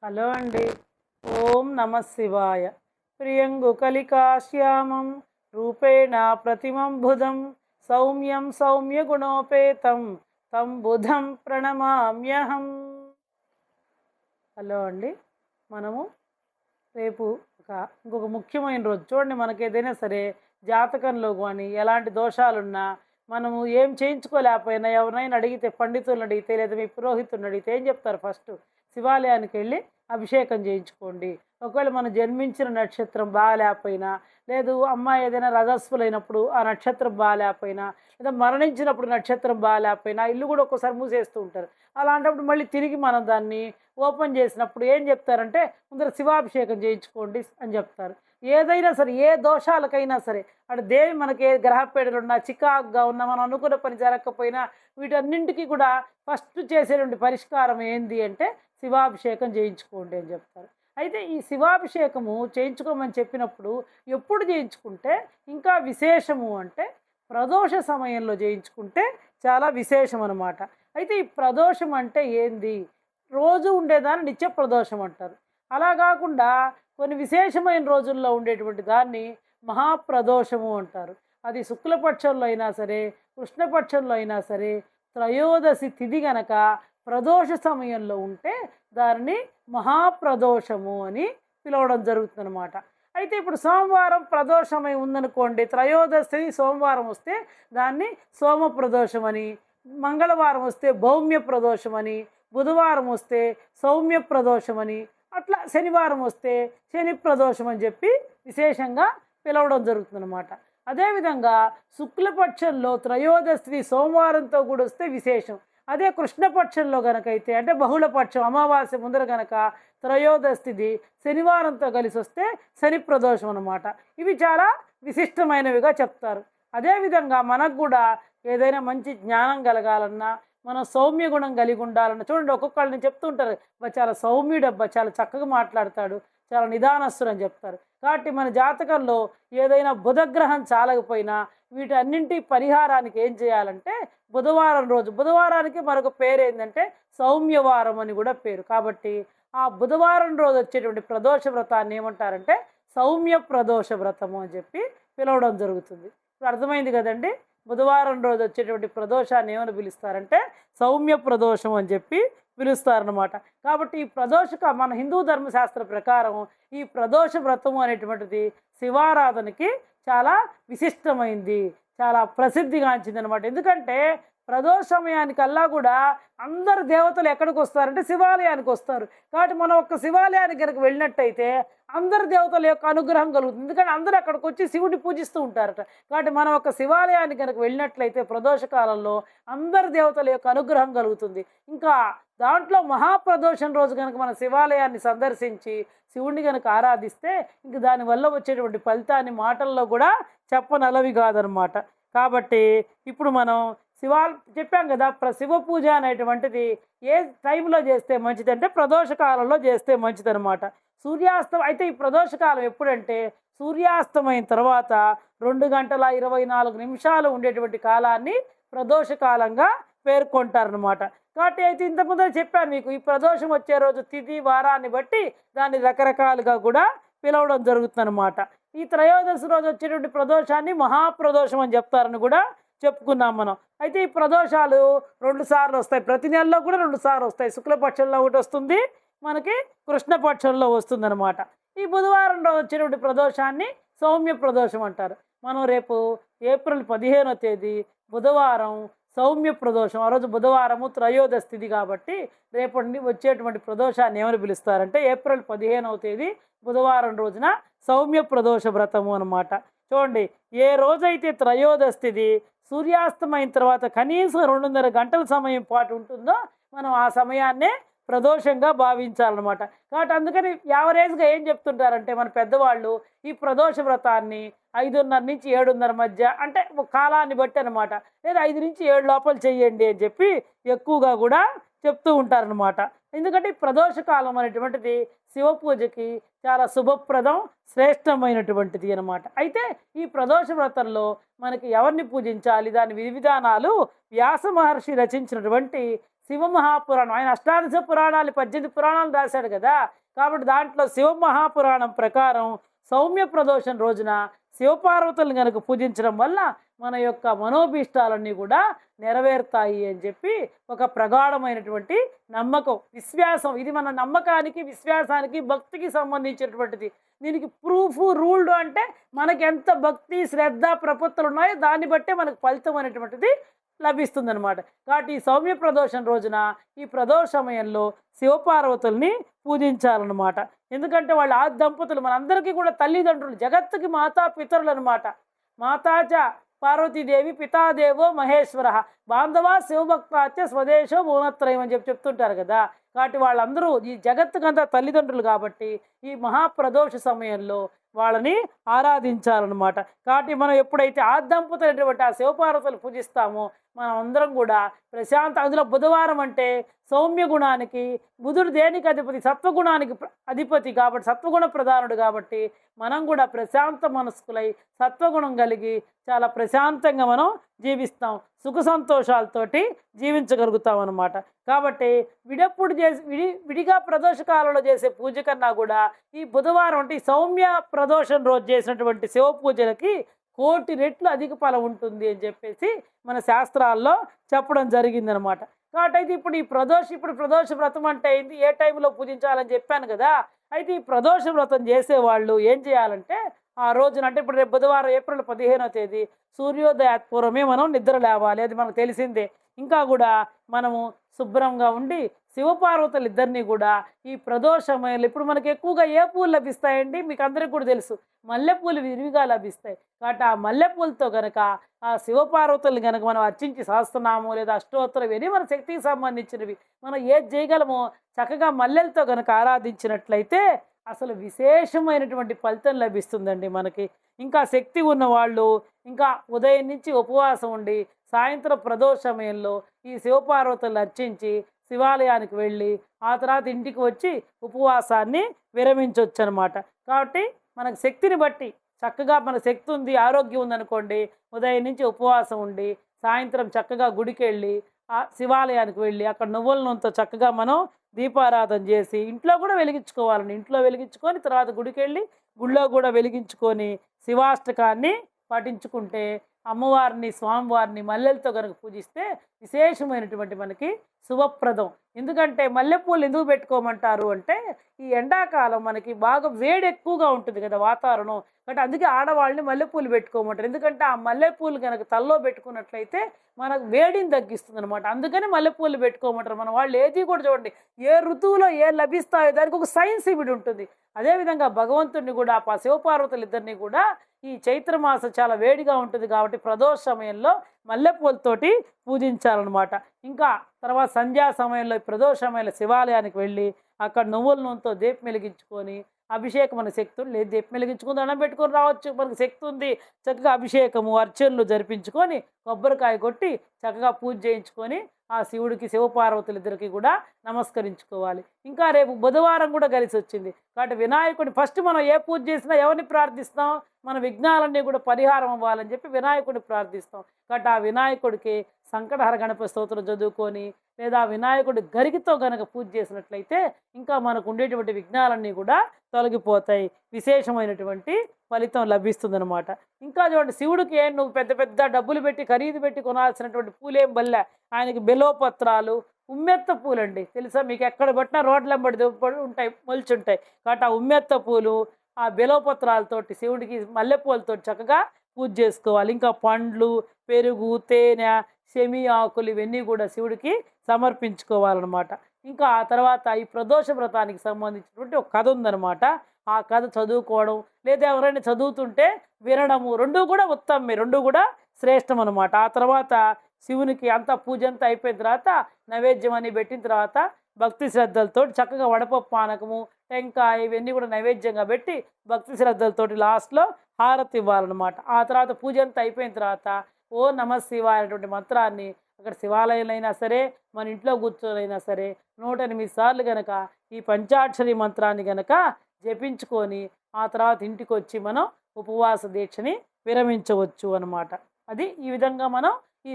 Hello అండి. ఓం నమ శివాయ. ప్రియంగు కలికాశ్యామం రూపేణ ప్రతిమం బుధం సౌమ్యం సౌమ్య గుణోపేతం తం బుధం ప్రణమామ్యహం. హలో అండి. మనము రేపు ఇంకొక ముఖ్యమైన రోజు చూడండి. మనకి ఏదైనా సరే జాతకంలో కానీ ఎలాంటి దోషాలున్నా మనము ఏం చేయించుకోలేకపోయినా ఎవరినైనా అడిగితే, పండితులను అడిగితే లేదా మీ పురోహితులను అడిగితే ఏం చెప్తారు? ఫస్ట్ శివాలయానికి వెళ్ళి అభిషేకం చేయించుకోండి. ఒకవేళ మనం జన్మించిన నక్షత్రం బాగాలేకపోయినా, లేదు అమ్మాయి ఏదైనా రజస్సులైనప్పుడు ఆ నక్షత్రం బాగాలేకపోయినా, లేదా మరణించినప్పుడు నక్షత్రం బాగాలేకపోయినా ఇల్లు కూడా ఒక్కోసారి మూసేస్తూ ఉంటారు. అలాంటప్పుడు మళ్ళీ తిరిగి మనం దాన్ని ఓపెన్ చేసినప్పుడు ఏం చెప్తారంటే ముందర శివాభిషేకం చేయించుకోండి అని చెప్తారు. ఏదైనా సరే, ఏ దోషాలకైనా సరే, అటు దేవి మనకి ఏ గ్రహపీడలు ఉన్నా, చికాకుగా ఉన్నా, మనం అనుకున్న పని జరగకపోయినా వీటన్నింటికి కూడా ఫస్ట్ చేసేటువంటి పరిష్కారం ఏంది అంటే శివాభిషేకం చేయించుకోండి అని చెప్తారు. అయితే ఈ శివాభిషేకము చేయించుకోమని చెప్పినప్పుడు ఎప్పుడు చేయించుకుంటే ఇంకా విశేషము అంటే ప్రదోష సమయంలో చేయించుకుంటే చాలా విశేషం అన్నమాట. అయితే ఈ ప్రదోషం అంటే ఏంది? రోజు ఉండేదాన్ని నిత్య ప్రదోషం అంటారు. అలా కాకుండా కొన్ని విశేషమైన రోజుల్లో ఉండేటువంటి దాన్ని మహాప్రదోషము అంటారు. అది శుక్లపక్షంలో అయినా సరే, కృష్ణపక్షంలో అయినా సరే, త్రయోదశి తిథి గనక ప్రదోష సమయంలో ఉంటే దానిని మహాప్రదోషము అని పిలవడం జరుగుతుందన్నమాట. అయితే ఇప్పుడు సోమవారం ప్రదోషమై ఉందనుకోండి, త్రయోదశి సోమవారం వస్తే దాన్ని సోమ ప్రదోషం అని, మంగళవారం వస్తే భౌమ్య ప్రదోషం అని, బుధవారం వస్తే సౌమ్య ప్రదోషం అని, అట్లా శనివారం వస్తే శని ప్రదోషం అని చెప్పి విశేషంగా పిలవడం జరుగుతుందన్నమాట. అదేవిధంగా శుక్లపక్షంలో త్రయోదశి సోమవారంతో కూడా వస్తే విశేషం. అదే కృష్ణపక్షంలో గనకైతే అంటే బహుళపక్షం అమావాస్య ముందర గనక త్రయోదశిది శనివారంతో కలిసి వస్తే శని ప్రదోషం అన్నమాట. ఇవి చాలా విశిష్టమైనవిగా చెప్తారు. అదేవిధంగా మనకు కూడా ఏదైనా మంచి జ్ఞానం కలగాలన్నా, మనం సౌమ్య గుణం కలిగి ఉండాలన్నా, చూడండి ఒక్కొక్కళ్ళని చెప్తుంటారు, చాలా సౌమ్యుడబ్బా, చాలా చక్కగా మాట్లాడతాడు, చాలా నిదానస్తుడు అని చెప్తారు. కాబట్టి మన జాతకంలో ఏదైనా బుధగ్రహం చాలకపోయినా వీటన్నింటి పరిహారానికి ఏం చేయాలంటే బుధవారం రోజు, బుధవారానికి మరొక పేరు ఏంటంటే సౌమ్యవారం అని కూడా పేరు. కాబట్టి ఆ బుధవారం రోజు వచ్చేటువంటి ప్రదోష వ్రతాన్ని ఏమంటారంటే సౌమ్య ప్రదోష వ్రతము అని చెప్పి పిలవడం జరుగుతుంది. ఇప్పుడు అర్థమైంది కదండి. బుధవారం రోజు వచ్చేటువంటి ప్రదోషాన్ని ఏమని పిలుస్తారంటే సౌమ్య ప్రదోషం అని చెప్పి పిలుస్తారనమాట. కాబట్టి ఈ మన హిందూ ధర్మశాస్త్ర ప్రకారం ఈ ప్రదోష వ్రతము అనేటువంటిది శివారాధనకి చాలా విశిష్టమైంది, చాలా ప్రసిద్ధిగాంచింది అనమాట. ఎందుకంటే ప్రదోష సమయానికల్లా కూడా అందరు దేవతలు ఎక్కడికి వస్తారంటే శివాలయానికి వస్తారు. కాబట్టి మనం ఒక్క శివాలయానికి కనుక వెళ్ళినట్టయితే అందరు దేవతల యొక్క అనుగ్రహం కలుగుతుంది. ఎందుకంటే అందరూ అక్కడికి వచ్చి శివుడిని పూజిస్తూ ఉంటారట. కాబట్టి మనం ఒక శివాలయానికి కనుక వెళ్ళినట్లయితే ప్రదోష కాలంలో అందరు దేవతల యొక్క అనుగ్రహం కలుగుతుంది. ఇంకా దాంట్లో మహాప్రదోషం రోజు కనుక మన శివాలయాన్ని సందర్శించి శివుడిని కనుక ఆరాధిస్తే ఇంక దానివల్ల వచ్చేటువంటి ఫలితాన్ని మాటల్లో కూడా చెప్పనలవి కాదనమాట. కాబట్టి ఇప్పుడు మనం చెప్పాం కదా, శివ పూజ అనేటువంటిది ఏ టైంలో చేస్తే మంచిదంటే ప్రదోష కాలంలో చేస్తే మంచిదనమాట. సూర్యాస్తం అయితే ఈ ప్రదోషకాలం ఎప్పుడంటే సూర్యాస్తమైన తర్వాత 2 గంటల 24 నిమిషాలు ఉండేటువంటి కాలాన్ని ప్రదోష కాలంగా పేర్కొంటారనమాట. కాబట్టి అయితే ఇంతకుముందు చెప్పాను మీకు, ఈ ప్రదోషం వచ్చే రోజు తిథి వారాన్ని బట్టి దాన్ని రకరకాలుగా కూడా పిలవడం జరుగుతుందన్నమాట. ఈ త్రయోదశి రోజు వచ్చేటువంటి ప్రదోషాన్ని మహాప్రదోషం అని చెప్తారని కూడా చెప్పుకున్నాం మనం. అయితే ఈ ప్రదోషాలు 2 సార్లు వస్తాయి, ప్రతి నెలలో కూడా 2 సార్లు వస్తాయి. శుక్లపక్షంలో ఒకటి వస్తుంది, మనకి కృష్ణపక్షంలో వస్తుందన్నమాట. ఈ బుధవారం రోజు వచ్చేటువంటి ప్రదోషాన్ని సౌమ్య ప్రదోషం అంటారు. మనం రేపు ఏప్రిల్ 15వ తేదీ బుధవారం సౌమ్య ప్రదోషం, ఆ రోజు బుధవారము త్రయోదశి తిథి కాబట్టి రేపటి వచ్చేటువంటి ప్రదోషాన్ని ఏమని పిలుస్తారంటే ఏప్రిల్ 15వ తేదీ బుధవారం రోజున సౌమ్య ప్రదోష వ్రతము అనమాట. చూడండి, ఏ రోజైతే త్రయోదశి తిథి సూర్యాస్తమైన తర్వాత కనీసం 2.5 గంటల సమయం పాటు ఉంటుందో మనం ఆ సమయాన్నే ప్రదోషంగా భావించాలన్నమాట. కాబట్టి అందుకని యావరేజ్గా ఏం చెప్తుంటారంటే మన పెద్దవాళ్ళు ఈ ప్రదోష వ్రతాన్ని 5:30 నుంచి 7:30 మధ్య, అంటే కాలాన్ని బట్టి అనమాట, లేదా 5 నుంచి 7 లోపల చెయ్యండి అని చెప్పి ఎక్కువగా కూడా చెప్తూ ఉంటారనమాట. ఎందుకంటే ఈ ప్రదోష కాలం అనేటువంటిది శివ పూజకి చాలా శుభప్రదం, శ్రేష్టమైనటువంటిది అనమాట. అయితే ఈ ప్రదోష వ్రతంలో మనకి ఎవరిని పూజించాలి, దాని విధి విధానాలు వ్యాస మహర్షి రచించినటువంటి శివమహాపురాణం, ఆయన అష్టాదశ పురాణాలు 18 పురాణాలు రాశాడు కదా. కాబట్టి దాంట్లో శివమహాపురాణం ప్రకారం సౌమ్య ప్రదోషం రోజున శివపార్వతులను కనుక పూజించడం వల్ల మన యొక్క మనోభీష్టాలన్నీ కూడా నెరవేరుతాయి అని చెప్పి ఒక ప్రగాఢమైనటువంటి నమ్మకం, విశ్వాసం. ఇది మన నమ్మకానికి, విశ్వాసానికి, భక్తికి సంబంధించినటువంటిది. దీనికి ప్రూఫ్ రూల్డ్ అంటే మనకి ఎంత భక్తి, శ్రద్ధ, ప్రపత్తులు ఉన్నాయో దాన్ని బట్టే మనకు ఫలితం అనేటువంటిది లభిస్తుందన్నమాట. కాబట్టి ఈ సౌమ్య ప్రదోషం రోజున, ఈ ప్రదోష సమయంలో శివపార్వతుల్ని పూజించాలన్నమాట. ఎందుకంటే వాళ్ళు ఆ దంపతులు మనందరికీ కూడా తల్లిదండ్రులు, జగత్తుకి మాతా పితరులు అనమాట. మాతాచ పార్వతీదేవి, పితాదేవో మహేశ్వర, బాంధవా శివభక్తాచ స్వదేశో భువనత్రయం అని చెప్తుంటారు కదా. కాబట్టి వాళ్ళందరూ ఈ జగత్తుకంతా తల్లిదండ్రులు కాబట్టి ఈ మహాప్రదోష సమయంలో వాళ్ళని ఆరాధించాలన్నమాట. కాబట్టి మనం ఎప్పుడైతే ఆ దంపతులైనటువంటి ఆ శివపార్వతులు పూజిస్తామో మనం అందరం కూడా ప్రశాంత. అందులో బుధవారం అంటే సౌమ్య గుణానికి, బుధుడు దేనికి అధిపతి? సత్వగుణానికి అధిపతి కాబట్టి, సత్వగుణ ప్రధానుడు కాబట్టి మనం కూడా ప్రశాంత మనస్కులై సత్వగుణం కలిగి చాలా ప్రశాంతంగా మనం జీవిస్తాం, సుఖ సంతోషాలతోటి జీవించగలుగుతాం అన్నమాట. కాబట్టి విడిగా ప్రదోష కాలంలో చేసే పూజ కన్నా కూడా ఈ బుధవారం అంటే ఈ సౌమ్య ప్రదోషం రోజు చేసినటువంటి శివ పూజలకి 1,000,000 రెట్లు అధిక ఫలం ఉంటుంది అని చెప్పేసి మన శాస్త్రాల్లో చెప్పడం జరిగిందనమాట. కాబట్టి అయితే ఇప్పుడు ప్రదోష వ్రతం అంటే ఏంటి, ఏ టైంలో పూజించాలని చెప్పాను కదా. అయితే ఈ ప్రదోష వ్రతం చేసేవాళ్ళు ఏం చేయాలంటే ఆ రోజున, అంటే ఇప్పుడు రేపు బుధవారం ఏప్రిల్ 15వ తేదీ సూర్యోదయాత్పూర్వమే మనం నిద్ర లేవాలి, అది మనకు తెలిసిందే. ఇంకా కూడా మనము శుభ్రంగా ఉండి శివపార్వతులు ఇద్దరినీ కూడా ఈ ప్రదోష సమయంలో, ఇప్పుడు మనకి ఎక్కువగా ఏ పూలు లభిస్తాయండి మీకు అందరికీ కూడా తెలుసు, మల్లెపూలు విరివిగా లభిస్తాయి. కాబట్టి ఆ మల్లెపూలతో కనుక ఆ శివపార్వతుల్ని కనుక మనం అర్చించి సహస్రనామం లేదా అష్టోత్తరం ఇవన్నీ మన శక్తికి సంబంధించినవి, మనం ఏది చేయగలమో చక్కగా మల్లెలతో కనుక ఆరాధించినట్లయితే అసలు విశేషమైనటువంటి ఫలితం లభిస్తుందండి మనకి. ఇంకా శక్తి ఉన్న వాళ్ళు ఇంకా ఉదయం నుంచి ఉపవాసం ఉండి సాయంత్రం ప్రదోష సమయంలో ఈ శివపార్వతులను అర్చించి శివాలయానికి వెళ్ళి ఆ తర్వాత ఇంటికి వచ్చి ఉపవాసాన్ని విరమించవచ్చు అనమాట. కాబట్టి మనకు శక్తిని బట్టి చక్కగా, మన శక్తి ఉంది, ఆరోగ్యం ఉందనుకోండి, ఉదయం నుంచి ఉపవాసం ఉండి సాయంత్రం చక్కగా గుడికి వెళ్ళి ఆ శివాలయానికి వెళ్ళి అక్కడ నువ్వుల నూనెతో చక్కగా మనం దీపారాధన చేసి ఇంట్లో కూడా వెలిగించుకోవాలండి. ఇంట్లో వెలిగించుకొని తర్వాత గుడికి వెళ్ళి గుళ్ళో కూడా వెలిగించుకొని శివాష్టకాన్ని పఠించుకుంటే, అమ్మవారిని, స్వామివారిని మల్లెలతో కనుక పూజిస్తే విశేషమైనటువంటి మనకి శుభప్రదం. ఎందుకంటే మల్లెపూలు ఎందుకు పెట్టుకోమంటారు అంటే ఈ ఎండాకాలం మనకి బాగా వేడి ఎక్కువగా ఉంటుంది కదా వాతావరణం. బట్ అందుకే ఆడవాళ్ళని మల్లెపూలు పెట్టుకోమంటారు. ఎందుకంటే ఆ మల్లెపూలు కనుక తల్లో పెట్టుకున్నట్లయితే మనకు వేడిని తగ్గిస్తుంది అనమాట. అందుకని మల్లెపూలు పెట్టుకోమంటారు. మన వాళ్ళు ఏది కూడా చూడండి, ఏ ఋతువులో ఏ లభిస్తాయో దానికి ఒక సైన్స్ ఇవిడి ఉంటుంది. అదేవిధంగా భగవంతుడిని కూడా, ఆ శివపార్వతులు ఇద్దరిని కూడా ఈ చైత్రమాసం చాలా వేడిగా ఉంటుంది కాబట్టి ప్రదోష సమయంలో మల్లెపూలతోటి పూజించాలన్నమాట. ఇంకా తర్వాత సంధ్యా సమయంలో, ప్రదోష సమయంలో శివాలయానికి వెళ్ళి అక్కడ నువ్వుల నూనెతో దీపం వెలిగించుకొని అభిషేకం, మన శక్తి ఉంది లేదు దీపం వెలిగించుకొని దండం పెట్టుకొని రావచ్చు, మనకు శక్తి ఉంది, చక్కగా అభిషేకము అర్చనలు జరిపించుకొని కొబ్బరికాయ కొట్టి చక్కగా పూజ చేయించుకొని ఆ శివుడికి, శివపార్వతులు ఇద్దరికి కూడా నమస్కరించుకోవాలి. ఇంకా రేపు బుధవారం కూడా కలిసి వచ్చింది కాబట్టి వినాయకుడిని ఫస్ట్ మనం ఏ పూజ చేసినా ఎవరిని ప్రార్థిస్తాం, మన విఘ్నాలన్నీ కూడా పరిహారం అవ్వాలని చెప్పి వినాయకుడిని ప్రార్థిస్తాం. కాబట్టి ఆ వినాయకుడికి సంకటహర గణపతి స్తోత్రం చదువుకొని లేదా వినాయకుడి గరికితో గనక పూజ చేసినట్లయితే ఇంకా మనకు ఉండేటువంటి విఘ్నాలన్నీ కూడా తొలగిపోతాయి, విశేషమైనటువంటి ఫలితం లభిస్తుందన్నమాట. ఇంకా చూడండి, శివుడికి ఏం నువ్వు పెద్ద పెద్ద డబ్బులు పెట్టి ఖరీదు పెట్టి కొనాల్సినటువంటి పూలేం బల్లె, ఆయనకి బెలోపత్రాలు, ఉమ్మెత్త పూలండి తెలుసా మీకు, ఎక్కడ పట్టినా రోడ్లంబడి ఉంటాయి, మొలుచుంటాయి. కాబట్టి ఆ ఉమ్మెత్త పూలు, ఆ బెలోపత్రాలతోటి శివుడికి మల్లెపూలతో చక్కగా పూజ చేసుకోవాలి. ఇంకా పండ్లు, పెరుగు, తేనె, శమి ఆకులు ఇవన్నీ కూడా శివుడికి సమర్పించుకోవాలన్నమాట. ఇంకా ఆ తర్వాత ఈ ప్రదోష వ్రతానికి సంబంధించినటువంటి ఒక కథ ఉందన్నమాట. ఆ కథ చదువుకోవడం లేదా ఎవరైనా చదువుతుంటే వినడము, రెండు కూడా ఉత్తమమే, రెండు కూడా శ్రేష్టం అనమాట. ఆ తర్వాత శివునికి అంతా పూజ అంతా అయిపోయిన తర్వాత నైవేద్యం అని పెట్టిన తర్వాత భక్తి శ్రద్ధలతో చక్కగా వడపప్పు పానకము, టెంకాయ ఇవన్నీ కూడా నైవేద్యంగా పెట్టి భక్తి శ్రద్ధలతోటి లాస్ట్లో హారతి ఇవ్వాలన్నమాట. ఆ తర్వాత పూజ అంతా అయిపోయిన తర్వాత ఓ నమ శివాయ అనేటువంటి మంత్రాన్ని అక్కడ శివాలయంలో అయినా సరే మన ఇంట్లో కూర్చొనైనా సరే 108 సార్లు గనక ఈ పంచాక్షరి మంత్రాన్ని గనక జపించుకొని ఆ తర్వాత ఇంటికి వచ్చి మనం ఉపవాస దీక్షని విరమించవచ్చు అన్నమాట. అది ఈ విధంగా మనం ఈ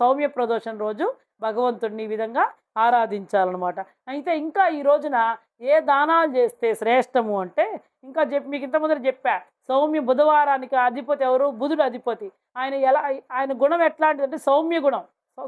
సౌమ్య ప్రదోషం రోజు భగవంతుడిని ఈ విధంగా ఆరాధించాలన్నమాట. అయితే ఇంకా ఈ రోజున ఏ దానాలు చేస్తే శ్రేష్టము అంటే, ఇంకా మీకు ఇంత ముందర చెప్పా. సౌమ్య బుధవారానికి అధిపతి ఎవరు? బుధుడు అధిపతి. ఆయన గుణం ఎట్లాంటిదంటే సౌమ్య గుణం.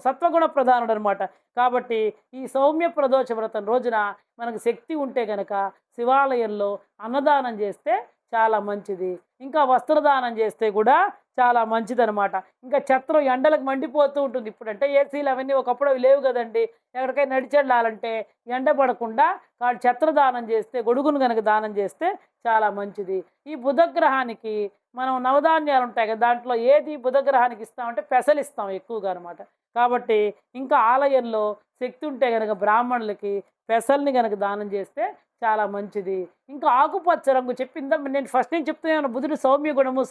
సత్వగుణ ప్రధానుడు అనమాట. కాబట్టి ఈ సౌమ్య ప్రదోష వ్రతం రోజున మనకు శక్తి ఉంటే గనక శివాలయంలో అన్నదానం చేస్తే చాలా మంచిది. ఇంకా వస్త్రదానం చేస్తే కూడా చాలా మంచిదనమాట. ఇంకా ఛత్రం ఎండలకు మండిపోతూ ఉంటుంది. ఇప్పుడంటే ఏసీలు అవన్నీ ఒకప్పుడు అవి లేవు కదండి. ఎక్కడికైనా నడిచెళ్ళాలంటే ఎండ పడకుండా కాళ్ళు ఛత్రదానం చేస్తే, గొడుగును కనుక దానం చేస్తే చాలా మంచిది. ఈ బుధగ్రహానికి మనం నవధాన్యాలు ఉంటాయి కదా, దాంట్లో ఏది బుధగ్రహానికి ఇస్తామంటే పెసలు ఇస్తాం ఎక్కువగా అనమాట. కాబట్టి ఇంకా ఆలయంలో శక్తి ఉంటే కనుక బ్రాహ్మణులకి పెసల్ని కనుక దానం చేస్తే చాలా మంచిది. ఇంకా ఆకుపచ్చ రంగు చెప్పిందా నేను ఫస్ట్ నుంచి చెప్తున్నాను, బుధుడు సౌమ్య గుణము.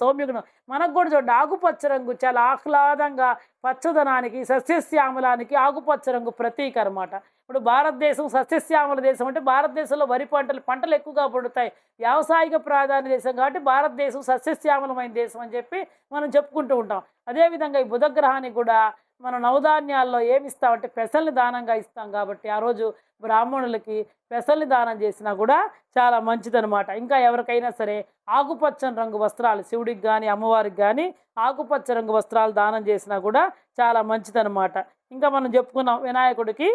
మనకు కూడా చూడండి, ఆకుపచ్చ రంగు చాలా ఆహ్లాదంగా, పచ్చదనానికి, సస్యశ్యామలానికి ఆకుపచ్చ రంగు ప్రతీక అనమాట. ఇప్పుడు భారతదేశం సస్యశ్యామల దేశం అంటే భారతదేశంలో వరి పంటలు ఎక్కువగా పండుతాయి. వ్యావసాయిక ప్రాధాన్య దేశం కాబట్టి భారతదేశం సస్యశ్యామలమైన దేశం అని చెప్పి మనం చెప్పుకుంటూ ఉంటాం. అదేవిధంగా ఈ బుధగ్రహానికి కూడా మనం నవధాన్యాల్లో ఏమి ఇస్తామంటే పెసల్ని దానంగా ఇస్తాం. కాబట్టి ఆ రోజు బ్రాహ్మణులకి పెసల్ని దానం చేసినా కూడా చాలా మంచిదనమాట. ఇంకా ఎవరికైనా సరే ఆకుపచ్చని రంగు వస్త్రాలు, శివుడికి కానీ అమ్మవారికి కానీ ఆకుపచ్చ రంగు వస్త్రాలు దానం చేసినా కూడా చాలా మంచిదనమాట. ఇంకా మనం చెప్పుకున్నాం వినాయకుడికి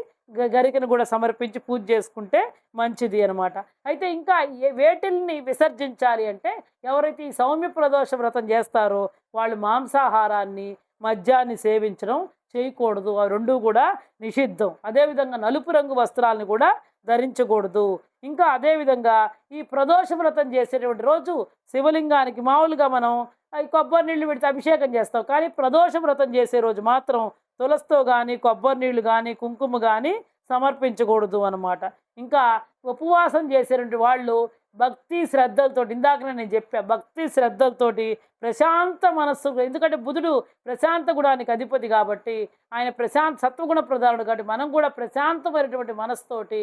గరికను కూడా సమర్పించి పూజ చేసుకుంటే మంచిది అనమాట. అయితే ఇంకా వేటిల్ని విసర్జించాలి అంటే, ఎవరైతే ఈ సౌమ్య ప్రదోష వ్రతం చేస్తారో వాళ్ళు మాంసాహారాన్ని, మద్యాన్ని సేవించడం చేయకూడదు. ఆ రెండు కూడా నిషిద్ధం. అదేవిధంగా నలుపు రంగు వస్త్రాలను కూడా ధరించకూడదు. ఇంకా అదేవిధంగా ఈ ప్రదోష వ్రతం చేసేటువంటి రోజు శివలింగానికి మామూలుగా మనం కొబ్బరి నీళ్లు పెడితే అభిషేకం చేస్తాం. కానీ ప్రదోష వ్రతం చేసే రోజు మాత్రం తులసితో కానీ, కొబ్బరి నీళ్లు కానీ, కుంకుమ కానీ సమర్పించకూడదు అన్నమాట. ఇంకా ఉపవాసం చేసేటువంటి వాళ్ళు భక్తి శ్రద్ధలతోటి, ఇందాక నేను చెప్పా, భక్తి శ్రద్ధలతోటి ప్రశాంత మనస్సు, ఎందుకంటే బుధుడు ప్రశాంత గుణానికి అధిపతి కాబట్టి ఆయన సత్వగుణ ప్రధానుడు కాబట్టి మనం కూడా ప్రశాంతమైనటువంటి మనస్సుతోటి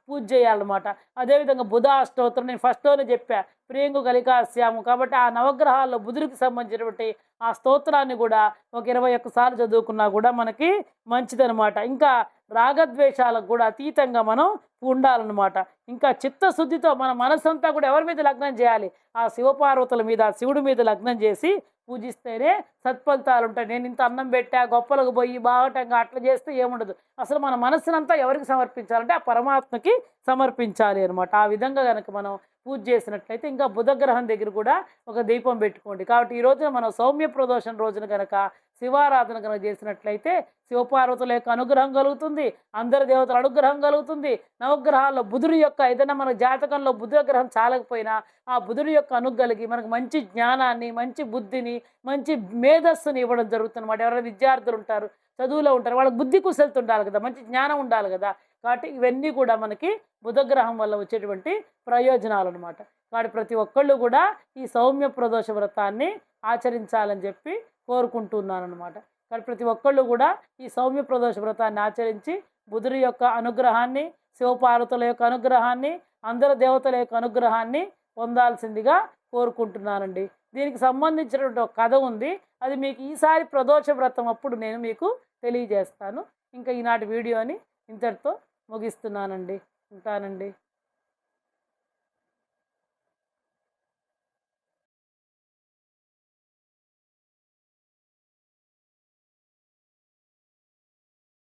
పూజ చేయాలన్నమాట. అదేవిధంగా బుధ అష్టోత్తరం నేను ఫస్ట్లోనే చెప్పా, ప్రియంగు కలికాస్యాము. కాబట్టి ఆ నవగ్రహాల్లో బుధుడికి సంబంధించినటువంటి ఆ స్తోత్రాన్ని కూడా ఒక 21 సార్లు చదువుకున్నా కూడా మనకి మంచిదనమాట. ఇంకా రాగద్వేషాలకు కూడా అతీతంగా మనం ఉండాలన్నమాట. ఇంకా చిత్తశుద్ధితో మన మనసంతా కూడా ఎవరి మీద లగ్నం చేయాలి? ఆ శివపార్వతుల మీద, శివుడి మీద లగ్నం చేసి పూజిస్తేనే సత్ఫలితాలు ఉంటాయి. నేను ఇంత అన్నం పెట్టా, గొప్పలకు పోయి బాగటంగా అట్లా చేస్తే ఏముండదు. అసలు మన మనస్సునంతా ఎవరికి సమర్పించాలంటే ఆ పరమాత్మకి సమర్పించాలి అనమాట. ఆ విధంగా కనుక మనం పూజ చేసినట్లయితే, ఇంకా బుధగ్రహం దగ్గర కూడా ఒక దీపం పెట్టుకోండి. కాబట్టి ఈ రోజున మనం సౌమ్య ప్రదోషం రోజున కనుక శివారాధన కనుక చేసినట్లయితే శివపార్వతుల యొక్క అనుగ్రహం కలుగుతుంది, అందరి దేవతల అనుగ్రహం కలుగుతుంది. నవగ్రహాల్లో బుధుడి యొక్క ఏదైనా మన జాతకంలో బుధగ్రహం చాలకపోయినా ఆ బుధుడి యొక్క అనుగ్రహకి మనకు మంచి జ్ఞానాన్ని, మంచి బుద్ధిని, మంచి మేధస్సుని ఇవ్వడం జరుగుతుంది అన్నమాట. ఎవరైనా విద్యార్థులు ఉంటారు, చదువులో ఉంటారు, వాళ్ళకి బుద్ధి కుశలత ఉండాలి కదా, మంచి జ్ఞానం ఉండాలి కదా. కాబట్టి ఇవన్నీ కూడా మనకి బుధగ్రహం వల్ల వచ్చేటువంటి ప్రయోజనాలు అనమాట. కాబట్టి ప్రతి ఒక్కళ్ళు కూడా ఈ సౌమ్య ప్రదోష వ్రతాన్ని ఆచరించాలని చెప్పి కోరుకుంటున్నాను అనమాట. కాబట్టి ప్రతి ఒక్కళ్ళు కూడా ఈ సౌమ్య ప్రదోష వ్రతాన్ని ఆచరించి బుధుడి యొక్క అనుగ్రహాన్ని, శివపార్వతుల యొక్క అనుగ్రహాన్ని, అందరి దేవతల యొక్క అనుగ్రహాన్ని పొందాల్సిందిగా కోరుకుంటున్నానండి. దీనికి సంబంధించినటువంటి ఒక కథ ఉంది, అది మీకు ఈసారి ప్రదోష వ్రతం అప్పుడు నేను మీకు తెలియజేస్తాను. ఇంకా ఈనాటి వీడియోని ఇంతటితో ముగిస్తున్నానండి. ఉంటానండి.